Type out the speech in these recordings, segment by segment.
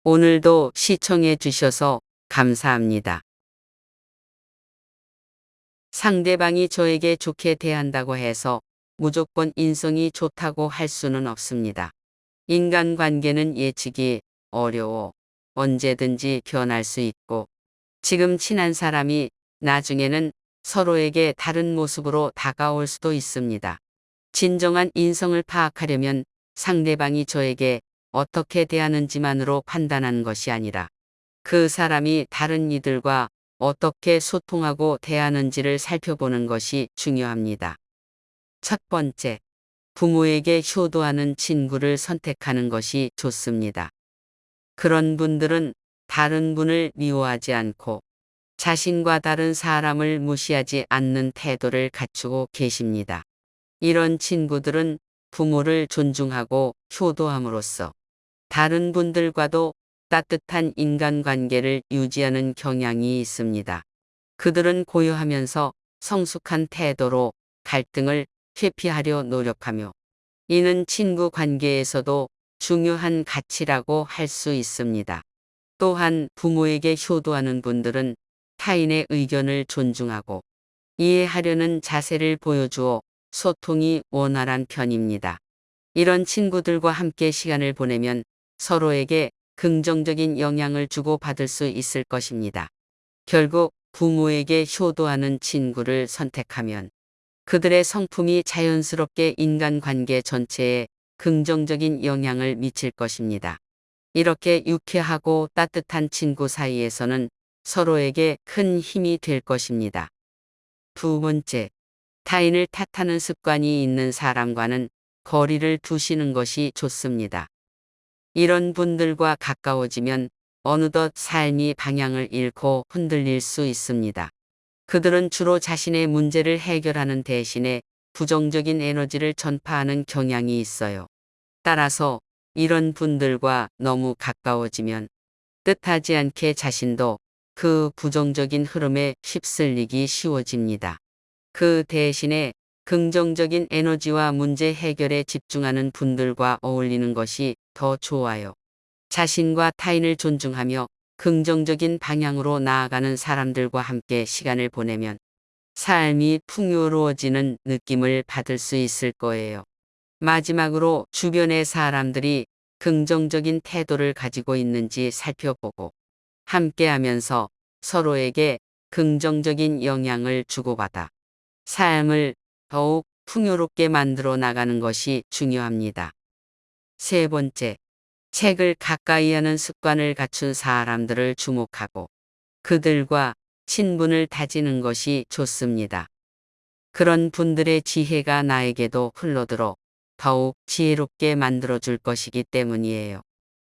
오늘도 시청해 주셔서 감사합니다. 상대방이 저에게 좋게 대한다고 해서 무조건 인성이 좋다고 할 수는 없습니다. 인간관계는 예측이 어려워 언제든지 변할 수 있고, 지금 친한 사람이 나중에는 서로에게 다른 모습으로 다가올 수도 있습니다. 진정한 인성을 파악하려면 상대방이 저에게 어떻게 대하는지만으로 판단하는 것이 아니라 그 사람이 다른 이들과 어떻게 소통하고 대하는지를 살펴보는 것이 중요합니다. 첫 번째, 부모에게 효도하는 친구를 선택하는 것이 좋습니다. 그런 분들은 다른 분을 미워하지 않고 자신과 다른 사람을 무시하지 않는 태도를 갖추고 계십니다. 이런 친구들은 부모를 존중하고 효도함으로써 다른 분들과도 따뜻한 인간관계를 유지하는 경향이 있습니다. 그들은 고요하면서 성숙한 태도로 갈등을 회피하려 노력하며, 이는 친구 관계에서도 중요한 가치라고 할 수 있습니다. 또한 부모에게 효도하는 분들은 타인의 의견을 존중하고 이해하려는 자세를 보여주어 소통이 원활한 편입니다. 이런 친구들과 함께 시간을 보내면 서로에게 긍정적인 영향을 주고받을 수 있을 것입니다. 결국 부모에게 효도하는 친구를 선택하면 그들의 성품이 자연스럽게 인간관계 전체에 긍정적인 영향을 미칠 것입니다. 이렇게 유쾌하고 따뜻한 친구 사이에서는 서로에게 큰 힘이 될 것입니다. 두 번째, 타인을 탓하는 습관이 있는 사람과는 거리를 두시는 것이 좋습니다. 이런 분들과 가까워지면 어느덧 삶이 방향을 잃고 흔들릴 수 있습니다. 그들은 주로 자신의 문제를 해결하는 대신에 부정적인 에너지를 전파하는 경향이 있어요. 따라서 이런 분들과 너무 가까워지면 뜻하지 않게 자신도 그 부정적인 흐름에 휩쓸리기 쉬워집니다. 그 대신에 긍정적인 에너지와 문제 해결에 집중하는 분들과 어울리는 것이 더 좋아요. 자신과 타인을 존중하며 긍정적인 방향으로 나아가는 사람들과 함께 시간을 보내면 삶이 풍요로워지는 느낌을 받을 수 있을 거예요. 마지막으로 주변의 사람들이 긍정적인 태도를 가지고 있는지 살펴보고 함께하면서 서로에게 긍정적인 영향을 주고받아 삶을 더욱 풍요롭게 만들어 나가는 것이 중요합니다. 세 번째, 책을 가까이 하는 습관을 갖춘 사람들을 주목하고 그들과 친분을 다지는 것이 좋습니다. 그런 분들의 지혜가 나에게도 흘러들어 더욱 지혜롭게 만들어줄 것이기 때문이에요.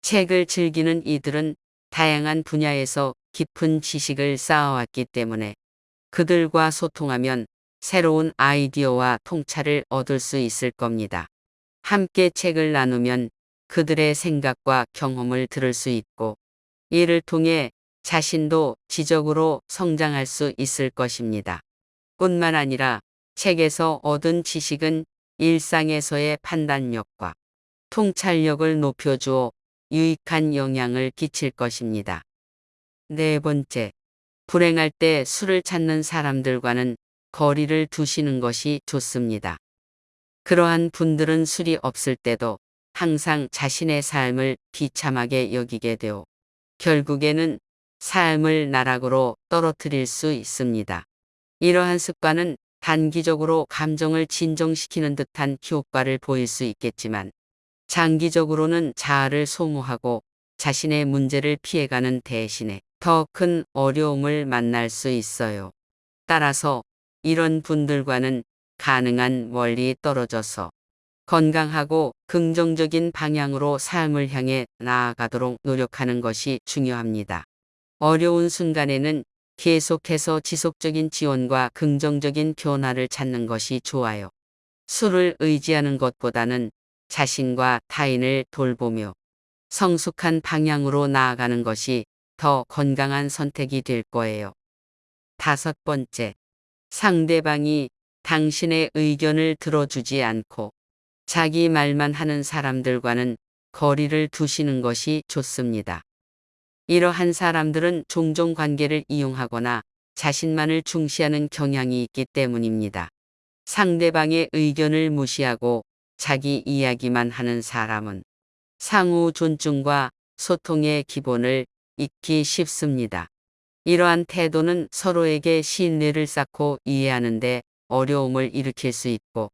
책을 즐기는 이들은 다양한 분야에서 깊은 지식을 쌓아왔기 때문에 그들과 소통하면 새로운 아이디어와 통찰을 얻을 수 있을 겁니다. 함께 책을 나누면 그들의 생각과 경험을 들을 수 있고, 이를 통해 자신도 지적으로 성장할 수 있을 것입니다. 뿐만 아니라 책에서 얻은 지식은 일상에서의 판단력과 통찰력을 높여주어 유익한 영향을 끼칠 것입니다. 네 번째, 불행할 때 술을 찾는 사람들과는 거리를 두시는 것이 좋습니다. 그러한 분들은 술이 없을 때도 항상 자신의 삶을 비참하게 여기게 되어 결국에는 삶을 나락으로 떨어뜨릴 수 있습니다. 이러한 습관은 단기적으로 감정을 진정시키는 듯한 효과를 보일 수 있겠지만 장기적으로는 자아를 소모하고 자신의 문제를 피해가는 대신에 더 큰 어려움을 만날 수 있어요. 따라서 이런 분들과는 가능한 멀리 떨어져서 건강하고 긍정적인 방향으로 삶을 향해 나아가도록 노력하는 것이 중요합니다. 어려운 순간에는 계속해서 지속적인 지원과 긍정적인 변화를 찾는 것이 좋아요. 술을 의지하는 것보다는 자신과 타인을 돌보며 성숙한 방향으로 나아가는 것이 더 건강한 선택이 될 거예요. 다섯 번째, 상대방이 당신의 의견을 들어주지 않고 자기 말만 하는 사람들과는 거리를 두시는 것이 좋습니다. 이러한 사람들은 종종 관계를 이용하거나 자신만을 중시하는 경향이 있기 때문입니다. 상대방의 의견을 무시하고 자기 이야기만 하는 사람은 상호 존중과 소통의 기본을 잊기 쉽습니다. 이러한 태도는 서로에게 신뢰를 쌓고 이해하는데 어려움을 일으킬 수 있고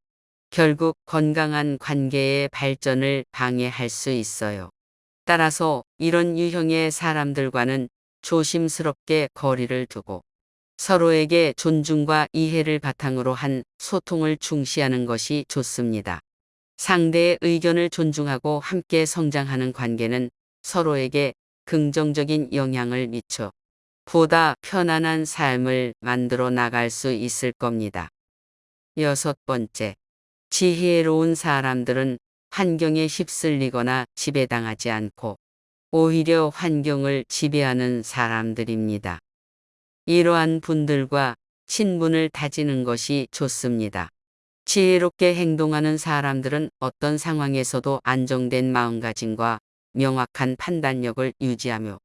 결국 건강한 관계의 발전을 방해할 수 있어요. 따라서 이런 유형의 사람들과는 조심스럽게 거리를 두고 서로에게 존중과 이해를 바탕으로 한 소통을 중시하는 것이 좋습니다. 상대의 의견을 존중하고 함께 성장하는 관계는 서로에게 긍정적인 영향을 미쳐 보다 편안한 삶을 만들어 나갈 수 있을 겁니다. 여섯 번째, 지혜로운 사람들은 환경에 휩쓸리거나 지배당하지 않고 오히려 환경을 지배하는 사람들입니다. 이러한 분들과 친분을 다지는 것이 좋습니다. 지혜롭게 행동하는 사람들은 어떤 상황에서도 안정된 마음가짐과 명확한 판단력을 유지하며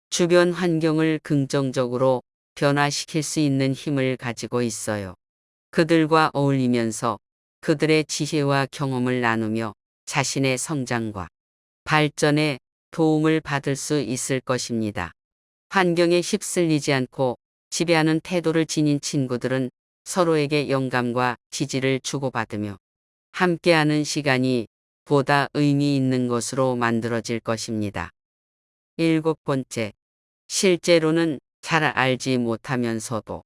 주변 환경을 긍정적으로 변화시킬 수 있는 힘을 가지고 있어요. 그들과 어울리면서 그들의 지혜와 경험을 나누며 자신의 성장과 발전에 도움을 받을 수 있을 것입니다. 환경에 휩쓸리지 않고 지배하는 태도를 지닌 친구들은 서로에게 영감과 지지를 주고받으며 함께하는 시간이 보다 의미 있는 것으로 만들어질 것입니다. 일곱 번째, 실제로는 잘 알지 못하면서도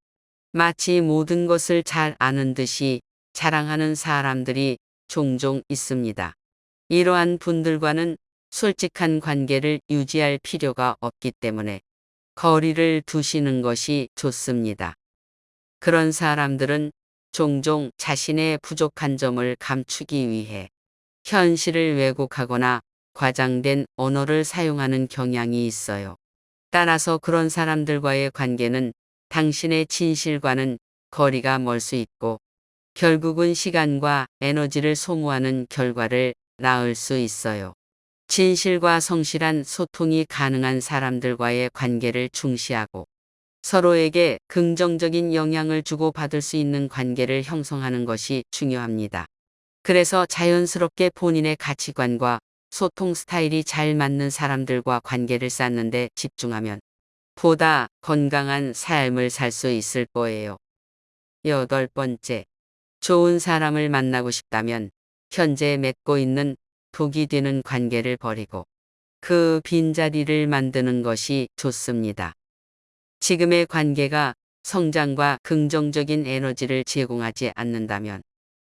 마치 모든 것을 잘 아는 듯이 자랑하는 사람들이 종종 있습니다. 이러한 분들과는 솔직한 관계를 유지할 필요가 없기 때문에 거리를 두시는 것이 좋습니다. 그런 사람들은 종종 자신의 부족한 점을 감추기 위해 현실을 왜곡하거나 과장된 언어를 사용하는 경향이 있어요. 따라서 그런 사람들과의 관계는 당신의 진실과는 거리가 멀 수 있고 결국은 시간과 에너지를 소모하는 결과를 낳을 수 있어요. 진실과 성실한 소통이 가능한 사람들과의 관계를 중시하고 서로에게 긍정적인 영향을 주고받을 수 있는 관계를 형성하는 것이 중요합니다. 그래서 자연스럽게 본인의 가치관과 소통 스타일이 잘 맞는 사람들과 관계를 쌓는 데 집중하면 보다 건강한 삶을 살 수 있을 거예요. 여덟 번째, 좋은 사람을 만나고 싶다면 현재 맺고 있는 독이 되는 관계를 버리고 그 빈자리를 만드는 것이 좋습니다. 지금의 관계가 성장과 긍정적인 에너지를 제공하지 않는다면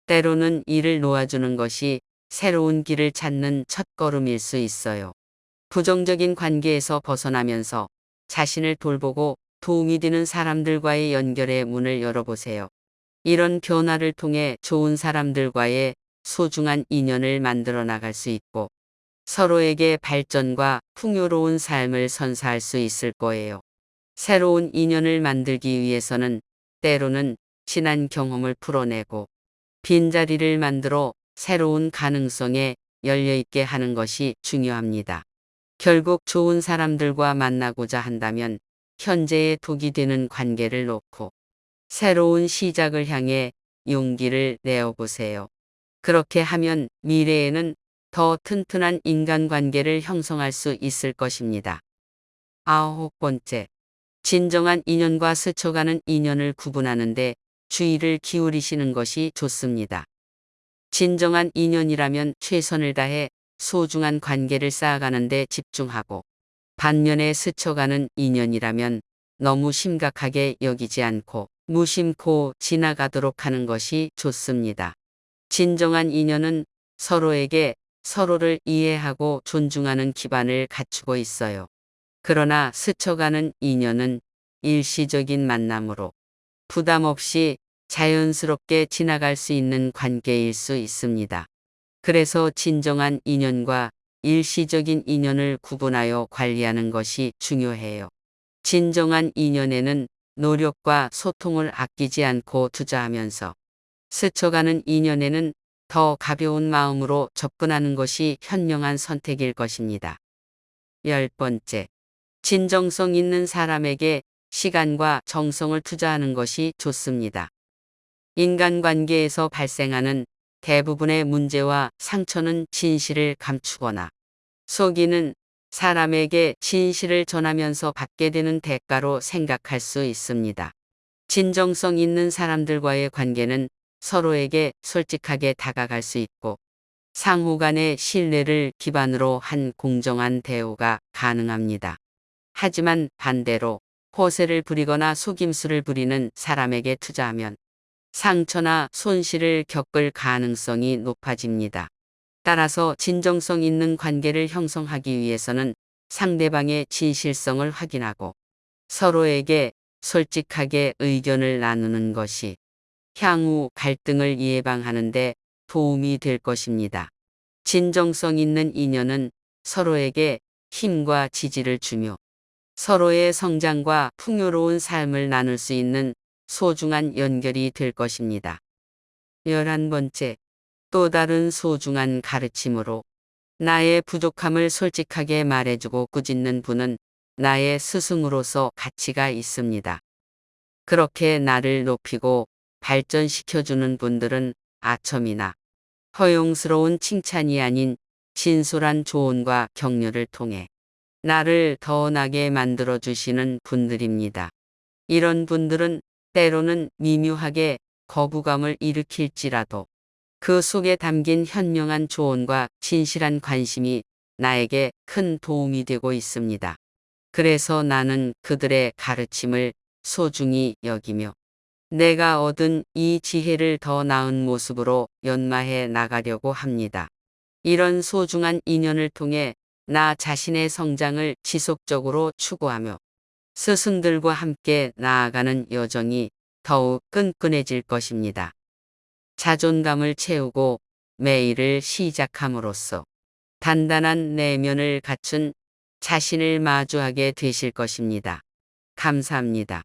때로는 이를 놓아주는 것이 새로운 길을 찾는 첫걸음일 수 있어요. 부정적인 관계에서 벗어나면서 자신을 돌보고 도움이 되는 사람들과의 연결의 문을 열어보세요. 이런 변화를 통해 좋은 사람들과의 소중한 인연을 만들어 나갈 수 있고 서로에게 발전과 풍요로운 삶을 선사할 수 있을 거예요. 새로운 인연을 만들기 위해서는 때로는 지난 경험을 풀어내고 빈자리를 만들어 새로운 가능성에 열려있게 하는 것이 중요합니다. 결국 좋은 사람들과 만나고자 한다면 현재의 독이 되는 관계를 놓고 새로운 시작을 향해 용기를 내어보세요. 그렇게 하면 미래에는 더 튼튼한 인간관계를 형성할 수 있을 것입니다. 아홉 번째, 진정한 인연과 스쳐가는 인연을 구분하는데 주의를 기울이시는 것이 좋습니다. 진정한 인연이라면 최선을 다해 소중한 관계를 쌓아가는 데 집중하고 반면에 스쳐가는 인연이라면 너무 심각하게 여기지 않고 무심코 지나가도록 하는 것이 좋습니다. 진정한 인연은 서로에게 서로를 이해하고 존중하는 기반을 갖추고 있어요. 그러나 스쳐가는 인연은 일시적인 만남으로 부담 없이 자연스럽게 지나갈 수 있는 관계일 수 있습니다. 그래서 진정한 인연과 일시적인 인연을 구분하여 관리하는 것이 중요해요. 진정한 인연에는 노력과 소통을 아끼지 않고 투자하면서 스쳐가는 인연에는 더 가벼운 마음으로 접근하는 것이 현명한 선택일 것입니다. 열 번째, 진정성 있는 사람에게 시간과 정성을 투자하는 것이 좋습니다. 인간관계에서 발생하는 대부분의 문제와 상처는 진실을 감추거나 속이는 사람에게 진실을 전하면서 받게 되는 대가로 생각할 수 있습니다. 진정성 있는 사람들과의 관계는 서로에게 솔직하게 다가갈 수 있고 상호 간의 신뢰를 기반으로 한 공정한 대우가 가능합니다. 하지만 반대로 호세를 부리거나 속임수를 부리는 사람에게 투자하면 상처나 손실을 겪을 가능성이 높아집니다. 따라서 진정성 있는 관계를 형성하기 위해서는 상대방의 진실성을 확인하고 서로에게 솔직하게 의견을 나누는 것이 향후 갈등을 예방하는 데 도움이 될 것입니다. 진정성 있는 인연은 서로에게 힘과 지지를 주며 서로의 성장과 풍요로운 삶을 나눌 수 있는 소중한 연결이 될 것입니다. 11번째, 또 다른 소중한 가르침으로 나의 부족함을 솔직하게 말해주고 꾸짖는 분은 나의 스승으로서 가치가 있습니다. 그렇게 나를 높이고 발전시켜주는 분들은 아첨이나 허용스러운 칭찬이 아닌 진솔한 조언과 격려를 통해 나를 더 나게 만들어주시는 분들입니다. 이런 분들은 때로는 미묘하게 거부감을 일으킬지라도 그 속에 담긴 현명한 조언과 진실한 관심이 나에게 큰 도움이 되고 있습니다. 그래서 나는 그들의 가르침을 소중히 여기며 내가 얻은 이 지혜를 더 나은 모습으로 연마해 나가려고 합니다. 이런 소중한 인연을 통해 나 자신의 성장을 지속적으로 추구하며 스승들과 함께 나아가는 여정이 더욱 끈끈해질 것입니다. 자존감을 채우고 매일을 시작함으로써 단단한 내면을 갖춘 자신을 마주하게 되실 것입니다. 감사합니다.